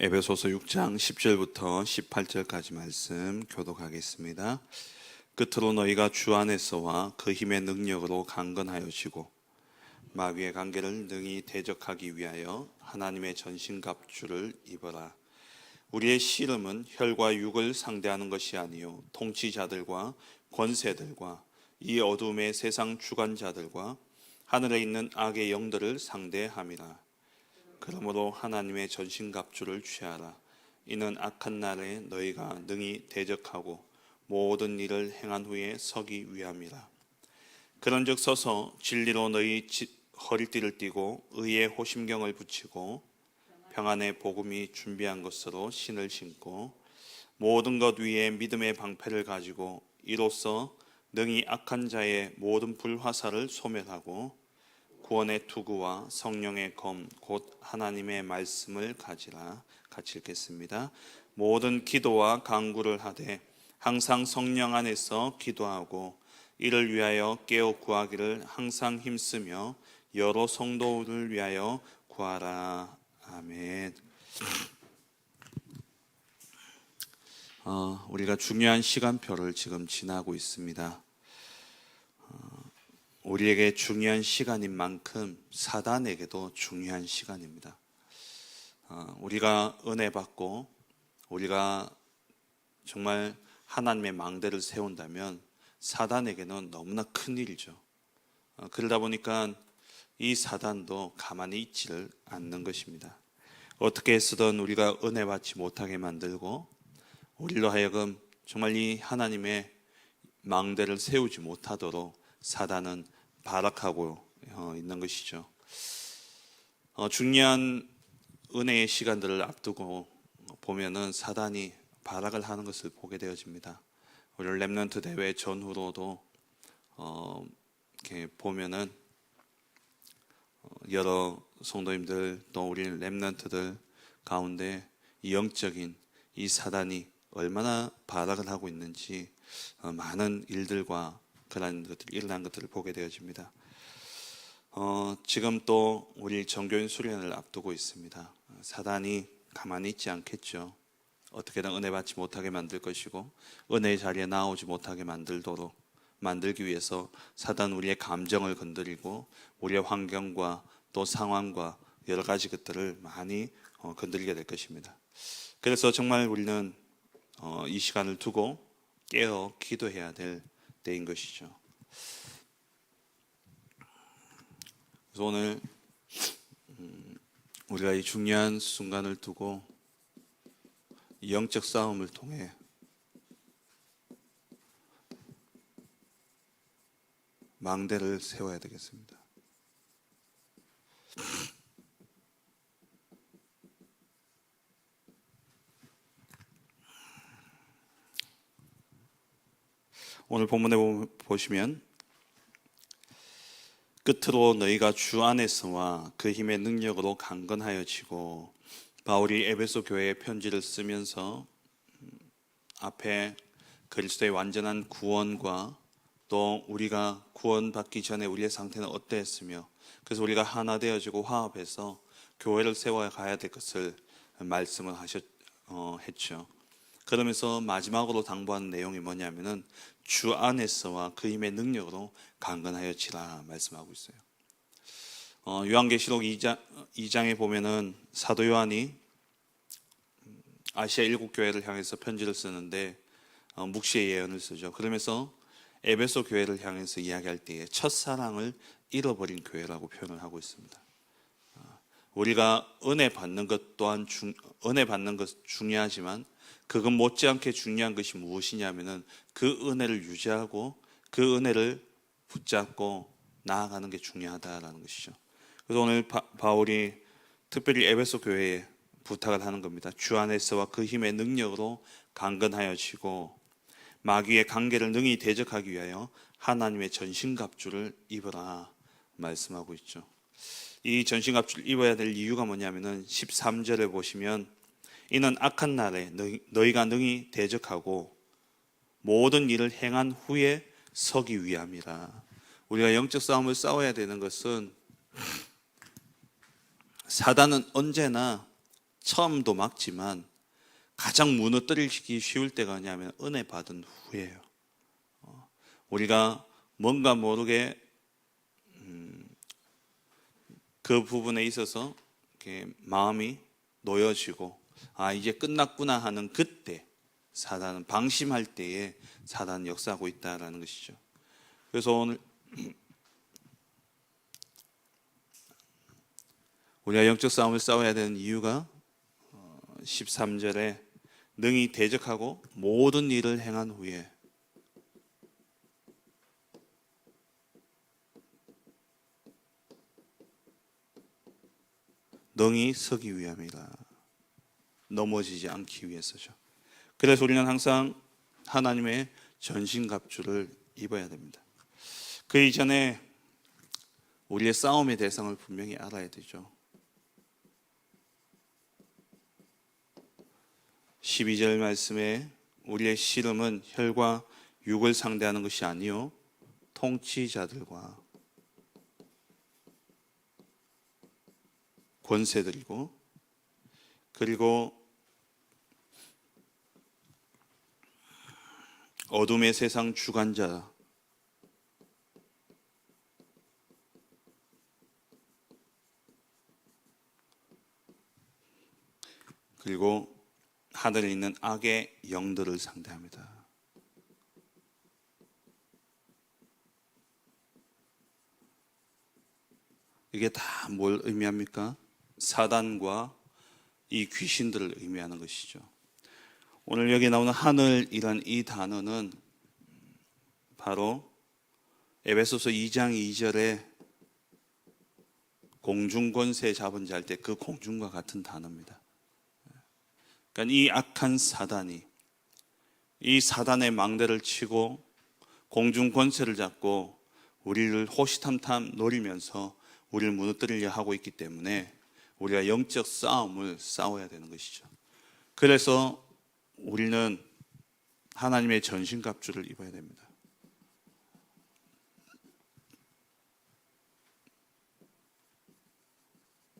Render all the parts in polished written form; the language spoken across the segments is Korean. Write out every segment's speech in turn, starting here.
에베소서 6장 10절부터 18절까지 말씀 교독하겠습니다. 끝으로 너희가 주 안에서와 그 힘의 능력으로 강건하여지고 마귀의 관계를 능히 대적하기 위하여 하나님의 전신갑주를 입어라. 우리의 씨름은 혈과 육을 상대하는 것이 아니요 통치자들과 권세들과 이 어둠의 세상 주관자들과 하늘에 있는 악의 영들을 상대함이라. 그러므로 하나님의 전신갑주를 취하라. 이는 악한 날에 너희가 능히 대적하고 모든 일을 행한 후에 서기 위함이라. 그런즉 서서 진리로 너희 허리띠를 띠고 의의 호심경을 붙이고 평안의 복음이 준비한 것으로 신을 신고 모든 것 위에 믿음의 방패를 가지고 이로써 능히 악한 자의 모든 불화살을 소멸하고 구원의 투구와 성령의 검 곧 하나님의 말씀을 가지라. 같이 읽겠습니다. 모든 기도와 간구를 하되 항상 성령 안에서 기도하고 이를 위하여 깨어 구하기를 항상 힘쓰며 여러 성도를 위하여 구하라. 아멘. 우리가 중요한 시간표를 지금 지나고 있습니다. 우리에게 중요한 시간인 만큼 사단에게도 중요한 시간입니다. 우리가 은혜 받고 우리가 정말 하나님의 망대를 세운다면 사단에게는 너무나 큰 일이죠. 그러다 보니까 이 사단도 가만히 있지를 않는 것입니다. 어떻게 해서든 우리가 은혜 받지 못하게 만들고 우리로 하여금 정말 이 하나님의 망대를 세우지 못하도록 사단은 발악하고 있는 것이죠. 중요한 은혜의 시간들을 앞두고 보면은 사단이 발악을 하는 것을 보게 되어집니다. 우리 렘넌트 대회 전후로도 이렇게 보면은 여러 성도님들 또 우리 렘넌트들 가운데 이 영적인 이 사단이 얼마나 발악을 하고 있는지 많은 일들과 그런 것들이 일어난 것들을 보게 되어집니다. 지금 또 우리 정교인 수련을 앞두고 있습니다. 사단이 가만히 있지 않겠죠. 어떻게든 은혜 받지 못하게 만들 것이고 은혜의 자리에 나오지 못하게 만들기 위해서 사단 우리의 감정을 건드리고 우리의 환경과 또 상황과 여러 가지 것들을 많이 건드리게 될 것입니다. 그래서 정말 우리는 이 시간을 두고 깨어 기도해야 될 때인 것이죠. 그래서 오늘 우리가 이 중요한 순간을 두고 이 영적 싸움을 통해 망대를 세워야 되겠습니다. 오늘 본문에 보시면 끝으로 너희가 주 안에서와 그 힘의 능력으로 강건하여지고, 바울이 에베소 교회에 편지를 쓰면서 앞에 그리스도의 완전한 구원과 또 우리가 구원받기 전에 우리의 상태는 어떠했으며 그래서 우리가 하나 되어지고 화합해서 교회를 세워가야 될 것을 말씀을 했죠. 그러면서 마지막으로 당부하는 내용이 뭐냐면은 주 안에서와 그 힘의 능력으로 강건하여지라 말씀하고 있어요. 요한계시록 2장에 보면은 사도 요한이 아시아 7교회를 향해서 편지를 쓰는데 묵시의 예언을 쓰죠. 그러면서 에베소 교회를 향해서 이야기할 때에 첫사랑을 잃어버린 교회라고 표현을 하고 있습니다. 우리가 은혜 받는 것 또한 은혜 받는 것 중요하지만 그것 못지않게 중요한 것이 무엇이냐면은 그 은혜를 유지하고 그 은혜를 붙잡고 나아가는 게 중요하다라는 것이죠. 그래서 오늘 바울이 특별히 에베소 교회에 부탁을 하는 겁니다. 주 안에서와 그 힘의 능력으로 강건하여지고 마귀의 관계를 능히 대적하기 위하여 하나님의 전신갑주를 입어라 말씀하고 있죠. 이 전신갑주를 입어야 될 이유가 뭐냐면은 13절에 보시면 이는 악한 날에 너희가 능히 대적하고 모든 일을 행한 후에 서기 위함이라. 우리가 영적 싸움을 싸워야 되는 것은 사단은 언제나 처음도 막지만 가장 무너뜨리기 쉬울 때가 뭐냐면 은혜 받은 후예요. 우리가 뭔가 모르게 그 부분에 있어서 이렇게 마음이 놓여지고 이제 끝났구나 하는 그때 사단은 방심할 때에 사단은 역사하고 있다라는 것이죠. 그래서 오늘 우리가 영적 싸움을 싸워야 되는 이유가 13절에 능히 대적하고 모든 일을 행한 후에 능히 서기 위함이라. 넘어지지 않기 위해서죠. 그래서 우리는 항상 하나님의 전신갑주를 입어야 됩니다. 그 이전에 우리의 싸움의 대상을 분명히 알아야 되죠. 12절 말씀에 우리의 씨름은 혈과 육을 상대하는 것이 아니요 통치자들과 권세들이고 그리고 어둠의 세상 주관자 그리고 하늘에 있는 악의 영들을 상대합니다. 이게 다 뭘 의미합니까? 사단과 이 귀신들을 의미하는 것이죠. 오늘 여기 나오는 하늘이란 이 단어는 바로 에베소서 2장 2절에 공중권세 잡은 자 할 때 그 공중과 같은 단어입니다. 그러니까 이 악한 사단이 이 사단의 망대를 치고 공중권세를 잡고 우리를 호시탐탐 노리면서 우리를 무너뜨리려 하고 있기 때문에 우리가 영적 싸움을 싸워야 되는 것이죠. 그래서 우리는 하나님의 전신갑주를 입어야 됩니다.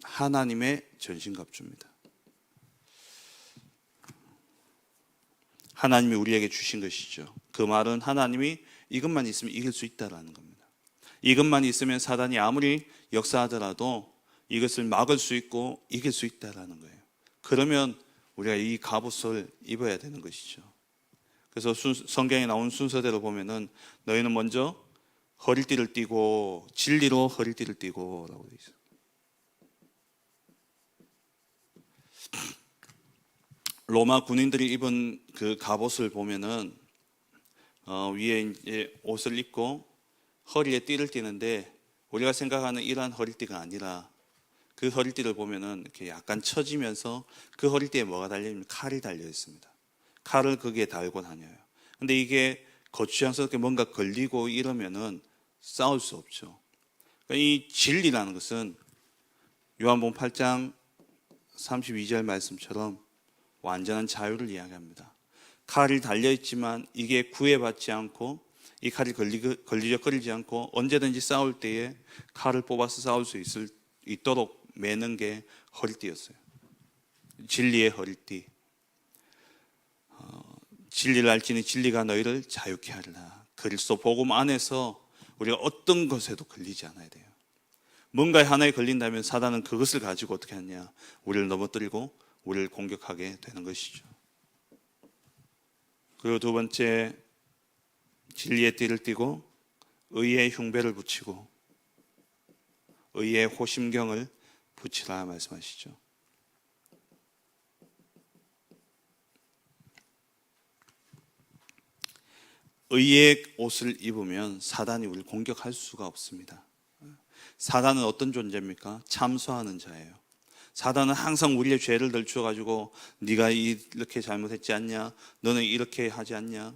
하나님의 전신갑주입니다. 하나님이 우리에게 주신 것이죠. 그 말은 하나님이 이것만 있으면 이길 수 있다라는 겁니다. 이것만 있으면 사단이 아무리 역사하더라도 이것을 막을 수 있고 이길 수 있다라는 거예요. 그러면 우리가 이 갑옷을 입어야 되는 것이죠. 그래서 성경에 나온 순서대로 보면은 너희는 먼저 허리띠를 띠고 진리로 허리띠를 띠고 라고 되어 있어요. 로마 군인들이 입은 그 갑옷을 보면은 위에 이제 옷을 입고 허리에 띠를 띠는데 우리가 생각하는 이러한 허리띠가 아니라 그 허리띠를 보면은 이렇게 약간 처지면서 그 허리띠에 뭐가 달려있냐면 칼이 달려 있습니다. 칼을 거기에 달고 다녀요. 근데 이게 거추장스럽게 뭔가 걸리고 이러면은 싸울 수 없죠. 그러니까 이 진리라는 것은 요한복음 8장 32절 말씀처럼 완전한 자유를 이야기합니다. 칼이 달려있지만 이게 구애받지 않고 이 칼이 걸리적거리지 않고 언제든지 싸울 때에 칼을 뽑아서 싸울 수 있도록 매는 게 허리띠였어요. 진리의 허리띠. 진리를 알지니 진리가 너희를 자유케 하리라. 그리스도 복음 안에서 우리가 어떤 것에도 걸리지 않아야 돼요. 뭔가에 하나에 걸린다면 사단은 그것을 가지고 어떻게 하냐? 우리를 넘어뜨리고 우리를 공격하게 되는 것이죠. 그리고 두 번째, 진리의 띠를 띠고 의의 흉배를 붙이고 의의 호심경을 붙이라 말씀하시죠. 의의 옷을 입으면 사단이 우리를 공격할 수가 없습니다. 사단은 어떤 존재입니까? 참소하는 자예요. 사단은 항상 우리의 죄를 들추어가지고 네가 이렇게 잘못했지 않냐? 너는 이렇게 하지 않냐?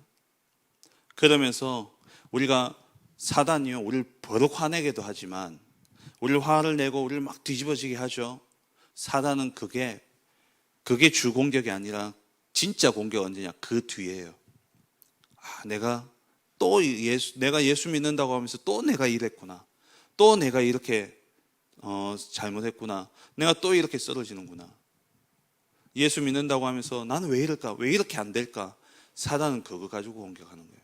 그러면서 우리가 사단이요, 우리를 버럭 화내게도 하지만 우리를 화를 내고 우리를 막 뒤집어지게 하죠. 사단은 그게 주 공격이 아니라 진짜 공격 언제냐? 그 뒤에요. 내가 예수 믿는다고 하면서 또 내가 이랬구나. 또 내가 이렇게 잘못했구나. 내가 또 이렇게 쓰러지는구나. 예수 믿는다고 하면서 나는 왜 이럴까? 왜 이렇게 안 될까? 사단은 그거 가지고 공격하는 거예요.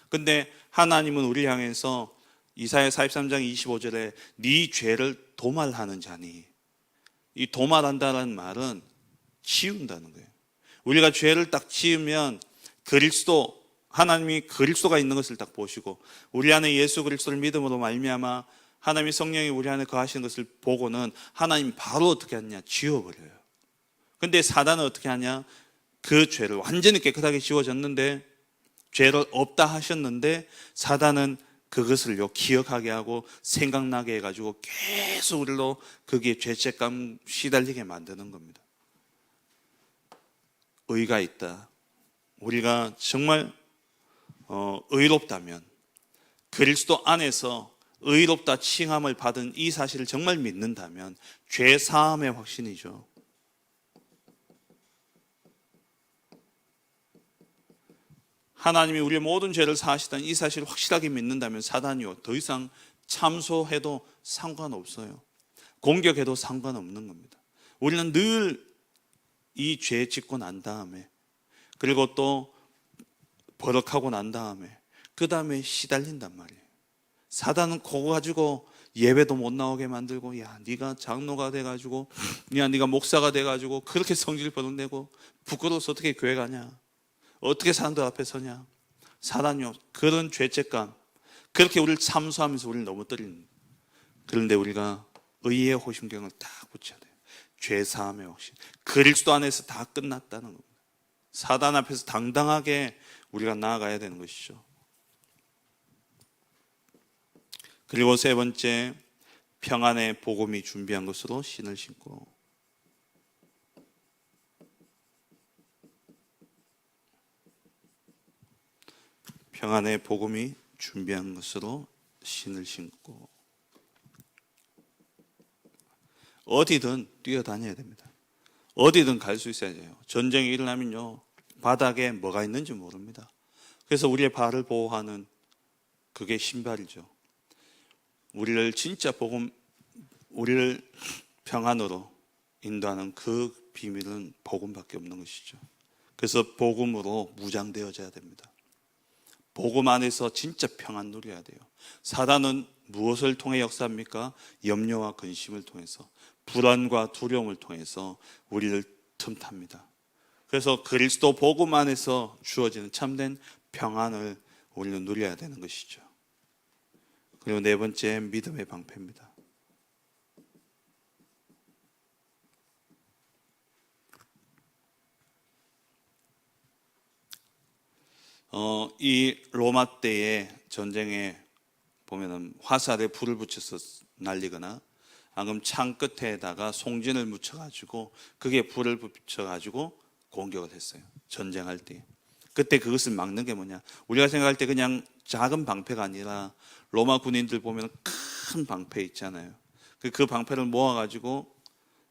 근데 하나님은 우리 향해서 이사야 43장 25절에 네 죄를 도말하는 자니, 이 도말한다는 말은 지운다는 거예요. 우리가 죄를 딱 지으면 그리스도, 하나님이 그리스도가 있는 것을 딱 보시고 우리 안에 예수 그리스도를 믿음으로 말미암아 하나님의 성령이 우리 안에 거하시는 것을 보고는 하나님 바로 어떻게 하냐? 지워버려요. 근데 사단은 어떻게 하냐? 그 죄를 완전히 깨끗하게 지워졌는데, 죄를 없다 하셨는데 사단은 그것을요 기억하게 하고 생각나게 해가지고 계속 우리로 거기에 죄책감 시달리게 만드는 겁니다. 의가 있다, 우리가 정말 의롭다면, 그리스도 안에서 의롭다 칭함을 받은 이 사실을 정말 믿는다면 죄 사함의 확신이죠. 하나님이 우리의 모든 죄를 사하시다는 이 사실을 확실하게 믿는다면 사단이요 더 이상 참소해도 상관없어요. 공격해도 상관없는 겁니다. 우리는 늘 이 죄 짓고 난 다음에, 그리고 또 버럭하고 난 다음에 그 다음에 시달린단 말이에요. 사단은 그거 가지고 예배도 못 나오게 만들고, 야 네가 장로가 돼가지고, 야 네가 목사가 돼가지고 그렇게 성질 버럭내고 부끄러워서 어떻게 교회 가냐, 어떻게 사람들 앞에 서냐. 사단이요 그런 죄책감, 그렇게 우리를 참소하면서 우리를 넘어뜨리는. 그런데 우리가 의의 호심경을 딱 붙여야 돼요. 죄 사함의 확신, 그리스도 안에서 다 끝났다는 겁니다. 사단 앞에서 당당하게 우리가 나아가야 되는 것이죠. 그리고 세 번째, 평안의 복음이 준비한 것으로 신을 신고. 평안의 복음이 준비한 것으로 신을 신고 어디든 뛰어다녀야 됩니다. 어디든 갈 수 있어야 돼요. 전쟁이 일어나면요 바닥에 뭐가 있는지 모릅니다. 그래서 우리의 발을 보호하는 그게 신발이죠. 우리를 진짜 우리를 평안으로 인도하는 그 비밀은 복음밖에 없는 것이죠. 그래서 복음으로 무장되어져야 됩니다. 복음 안에서 진짜 평안 누려야 돼요. 사단은 무엇을 통해 역사합니까? 염려와 근심을 통해서, 불안과 두려움을 통해서 우리를 틈탑니다. 그래서 그리스도 복음 안에서 주어지는 참된 평안을 우리는 누려야 되는 것이죠. 그리고 네 번째, 믿음의 방패입니다. 이 로마 때의 전쟁에 보면은 화살에 불을 붙여서 날리거나, 아니면 창 끝에다가 송진을 묻혀가지고 그게 불을 붙여가지고 공격을 했어요. 전쟁할 때. 그때 그것을 막는 게 뭐냐? 우리가 생각할 때 그냥 작은 방패가 아니라 로마 군인들 보면 큰 방패 있잖아요. 그 방패를 모아가지고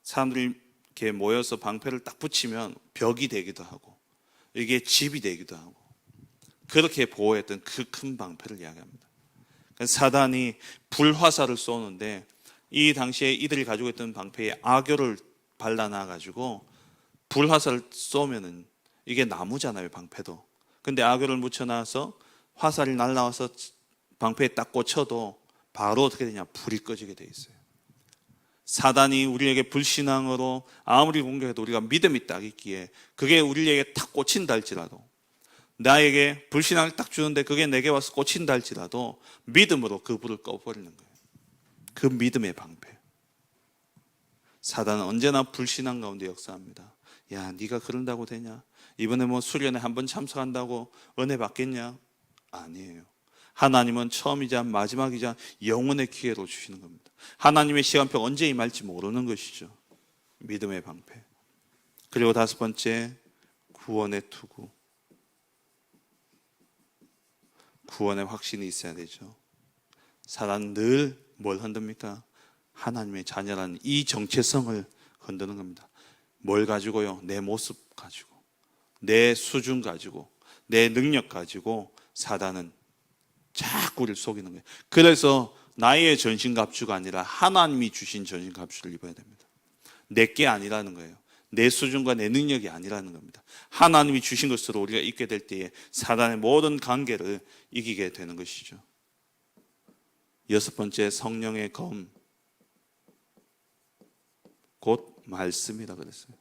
사람들이 이렇게 모여서 방패를 딱 붙이면 벽이 되기도 하고 이게 집이 되기도 하고, 그렇게 보호했던 그 큰 방패를 이야기합니다. 사단이 불화살을 쏘는데 이 당시에 이들이 가지고 있던 방패에 악교를 발라놔가지고 불화살을 쏘면은 이게 나무잖아요, 방패도. 근데 악교를 묻혀놔서 화살이 날라와서 방패에 딱 꽂혀도 바로 어떻게 되냐? 불이 꺼지게 돼 있어요. 사단이 우리에게 불신앙으로 아무리 공격해도 우리가 믿음이 딱 있기에 그게 우리에게 탁 꽂힌다 할지라도, 나에게 불신앙을 딱 주는데 그게 내게 와서 꽂힌다 할지라도 믿음으로 그 불을 꺼버리는 거예요. 그 믿음의 방패. 사단은 언제나 불신앙 가운데 역사합니다. 야, 네가 그런다고 되냐? 이번에 뭐 수련회 한번 참석한다고 은혜 받겠냐? 아니에요. 하나님은 처음이자 마지막이자 영원의 기회로 주시는 겁니다. 하나님의 시간표가 언제 임할지 모르는 것이죠. 믿음의 방패. 그리고 다섯 번째, 구원의 투구. 구원의 확신이 있어야 되죠. 사단은 늘 뭘 흔듭니까? 하나님의 자녀라는 이 정체성을 흔드는 겁니다. 뭘 가지고요? 내 모습 가지고, 내 수준 가지고, 내 능력 가지고 사단은 자꾸 우리를 속이는 거예요. 그래서 나의 전신갑주가 아니라 하나님이 주신 전신갑주를 입어야 됩니다. 내게 아니라는 거예요. 내 수준과 내 능력이 아니라는 겁니다. 하나님이 주신 것으로 우리가 있게 될 때에 사단의 모든 관계를 이기게 되는 것이죠. 여섯 번째, 성령의 검, 곧 말씀이라 그랬어요.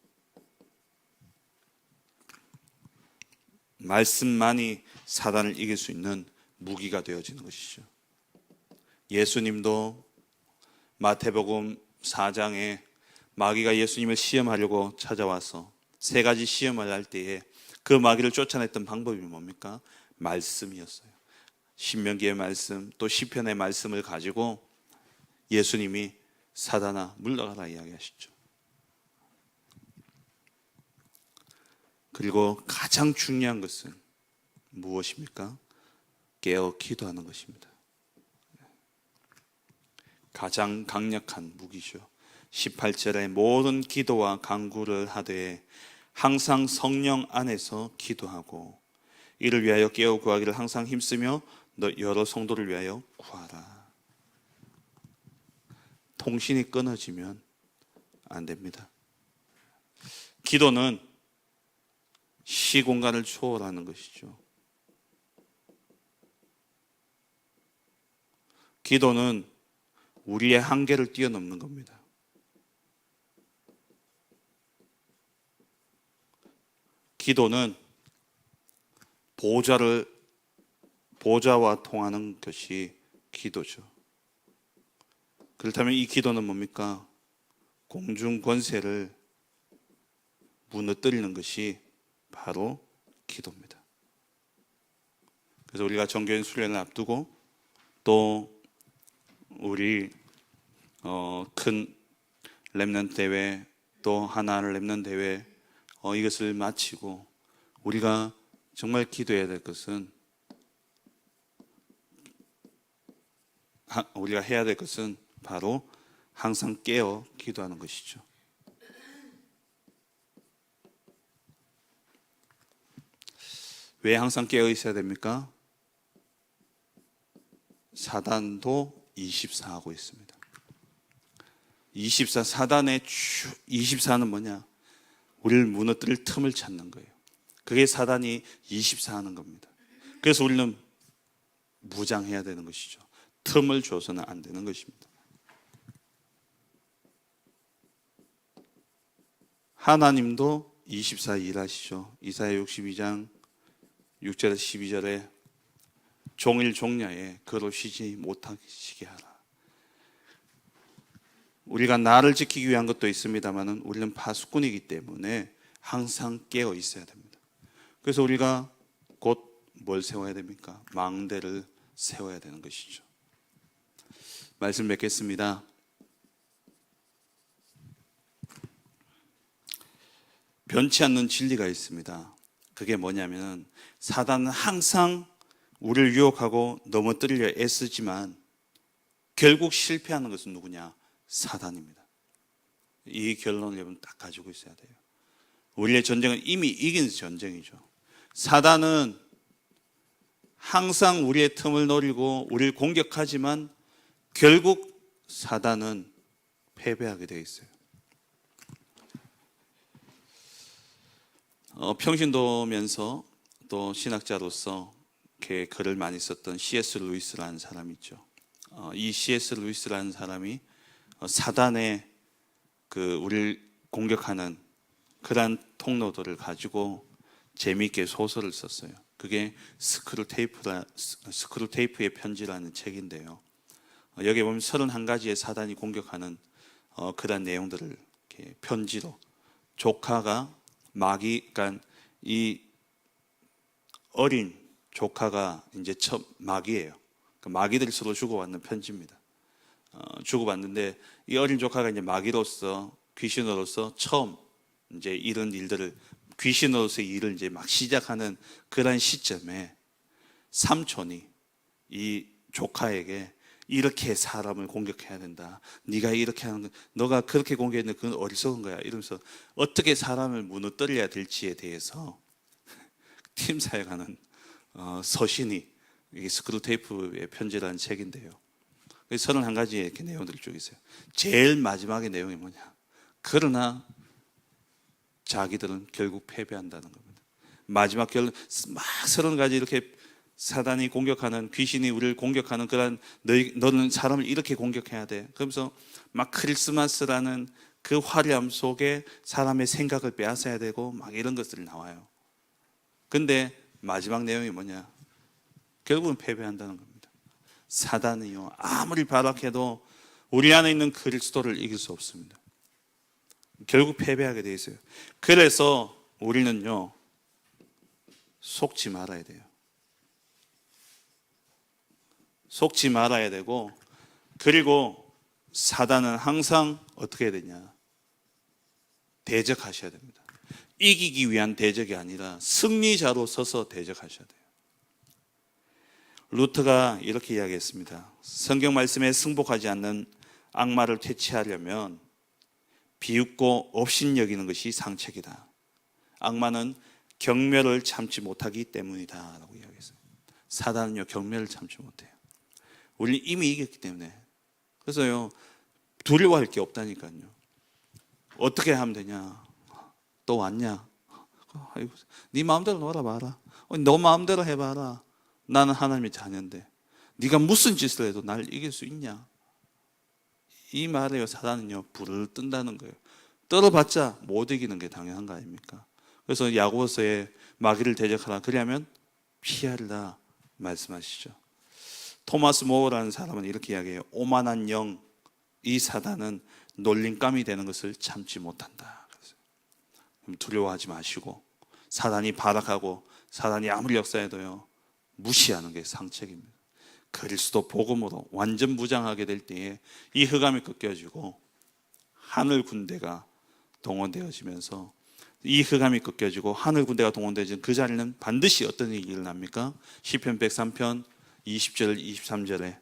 말씀만이 사단을 이길 수 있는 무기가 되어지는 것이죠. 예수님도 마태복음 4장에 마귀가 예수님을 시험하려고 찾아와서 세 가지 시험을 할 때에 그 마귀를 쫓아냈던 방법이 뭡니까? 말씀이었어요. 신명기의 말씀, 또 시편의 말씀을 가지고 예수님이 사단아 물러가라 이야기하시죠. 그리고 가장 중요한 것은 무엇입니까? 깨어 기도하는 것입니다. 가장 강력한 무기죠. 18절에 모든 기도와 간구를 하되 항상 성령 안에서 기도하고 이를 위하여 깨어 구하기를 항상 힘쓰며 너 여러 성도를 위하여 구하라. 통신이 끊어지면 안 됩니다. 기도는 시공간을 초월하는 것이죠. 기도는 우리의 한계를 뛰어넘는 겁니다. 기도는 보좌와 통하는 것이 기도죠. 그렇다면 이 기도는 뭡니까? 공중 권세를 무너뜨리는 것이 바로 기도입니다. 그래서 우리가 정교인 수련을 앞두고 또 우리 큰 렘넌트 대회 또 하나 렘넌트 대회 이것을 마치고 우리가 정말 기도해야 될 것은 우리가 해야 될 것은 바로 항상 깨어 기도하는 것이죠. 왜 항상 깨어 있어야 됩니까? 사단도 24하고 있습니다. 24, 사단의 24는 뭐냐? 우리를 무너뜨릴 틈을 찾는 거예요. 그게 사단이 24하는 겁니다. 그래서 우리는 무장해야 되는 것이죠. 틈을 줘서는 안 되는 것입니다. 하나님도 24 일하시죠. 이사야 62장 6절에서 12절에 종일 종야에 그로 쉬지 못하시게 하라. 우리가 나를 지키기 위한 것도 있습니다만 우리는 파수꾼이기 때문에 항상 깨어 있어야 됩니다. 그래서 우리가 곧 뭘 세워야 됩니까? 망대를 세워야 되는 것이죠. 말씀 맺겠습니다. 변치 않는 진리가 있습니다. 그게 뭐냐면 사단은 항상 우리를 유혹하고 넘어뜨리려 애쓰지만 결국 실패하는 것은 누구냐? 사단입니다. 이 결론을 여러분 딱 가지고 있어야 돼요. 우리의 전쟁은 이미 이긴 전쟁이죠. 사단은 항상 우리의 틈을 노리고 우리를 공격하지만 결국 사단은 패배하게 되어 있어요. 평신도면서 또 신학자로서 이렇게 글을 많이 썼던 C.S. 루이스라는 사람이 있죠. 이 C.S. 루이스라는 사람이 사단의 우리를 공격하는 그러한 통로들을 가지고 재미있게 소설을 썼어요. 그게 스크루테이프의 편지라는 책인데요. 여기 보면 31가지의 사단이 공격하는 그러한 내용들을 이렇게 편지로 조카가 그러니까 이 어린 조카가 이제 첫 마귀예요. 마귀들이 서로 주고받는 편지입니다. 주고받는데 이 어린 조카가 이제 마귀로서 귀신으로서 처음 이제 이런 일들을 귀신으로서의 일을 이제 막 시작하는 그런 시점에 삼촌이 이 조카에게 이렇게 사람을 공격해야 된다. 네가 이렇게 하는 너가 그렇게 공격했는데 그건 어리석은 거야. 이러면서 어떻게 사람을 무너뜨려야 될지에 대해서 팀 사역하는 서신이 이게 스크루테이프의 편지라는 책인데요. 31가지의 이렇게 내용들이 쭉 있어요. 제일 마지막의 내용이 뭐냐? 그러나 자기들은 결국 패배한다는 겁니다. 마지막 막 30가지 이렇게 사단이 공격하는, 귀신이 우리를 공격하는 그런, 너는 사람을 이렇게 공격해야 돼. 그러면서 막 크리스마스라는 그 화려함 속에 사람의 생각을 빼앗아야 되고 막 이런 것들이 나와요. 근데 마지막 내용이 뭐냐? 결국은 패배한다는 겁니다. 사단이요, 아무리 발악해도 우리 안에 있는 그리스도를 이길 수 없습니다. 결국 패배하게 돼 있어요. 그래서 우리는요, 속지 말아야 돼요. 속지 말아야 되고, 그리고 사단은 항상 어떻게 해야 되냐? 대적하셔야 됩니다. 이기기 위한 대적이 아니라 승리자로 서서 대적하셔야 돼요. 루터가 이렇게 이야기했습니다. 성경 말씀에 승복하지 않는 악마를 퇴치하려면 비웃고 업신여기는 것이 상책이다. 악마는 경멸을 참지 못하기 때문이다 라고 이야기했어요. 사단은요, 경멸을 참지 못해요. 우리는 이미 이겼기 때문에. 그래서요, 두려워할 게 없다니까요. 어떻게 하면 되냐? 또 왔냐? 아이고, 네 마음대로 놀아봐라. 너 마음대로 해봐라. 나는 하나님의 자녀인데 네가 무슨 짓을 해도 날 이길 수 있냐? 이 말에요, 사단은요, 불을 뜬다는 거예요. 떨어봤자 못 이기는 게 당연한 거 아닙니까? 그래서 야고보서에 마귀를 대적하라, 그러면 피하리라 말씀하시죠. 토마스 모어라는 사람은 이렇게 이야기해요. 오만한 영, 이 사단은 놀림감이 되는 것을 참지 못한다. 그럼 두려워하지 마시고, 사단이 발악하고 사단이 아무리 역사해도요, 무시하는 게 상책입니다. 그리스도 복음으로 완전 무장하게 될 때에 이 흑암이 꺾여지고 하늘 군대가 동원되어지면서, 이 흑암이 꺾여지고 하늘 군대가 동원되어지는 그 자리는 반드시 어떤 일이 일어납니까? 시편 103편 20절 23절에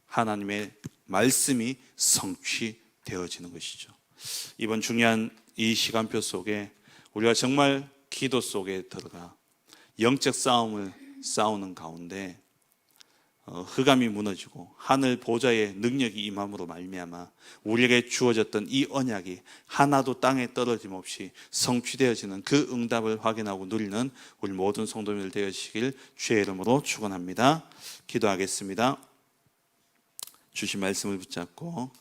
하나님의 말씀이 성취되어지는 것이죠. 이번 중요한 이 시간표 속에 우리가 정말 기도 속에 들어가 영적 싸움을 싸우는 가운데 흑암이 무너지고 하늘 보좌의 능력이 임함으로 말미암아 우리에게 주어졌던 이 언약이 하나도 땅에 떨어짐 없이 성취되어지는 그 응답을 확인하고 누리는 우리 모든 성도님들 되시길 주의 이름으로 축원합니다. 기도하겠습니다. 주신 말씀을 붙잡고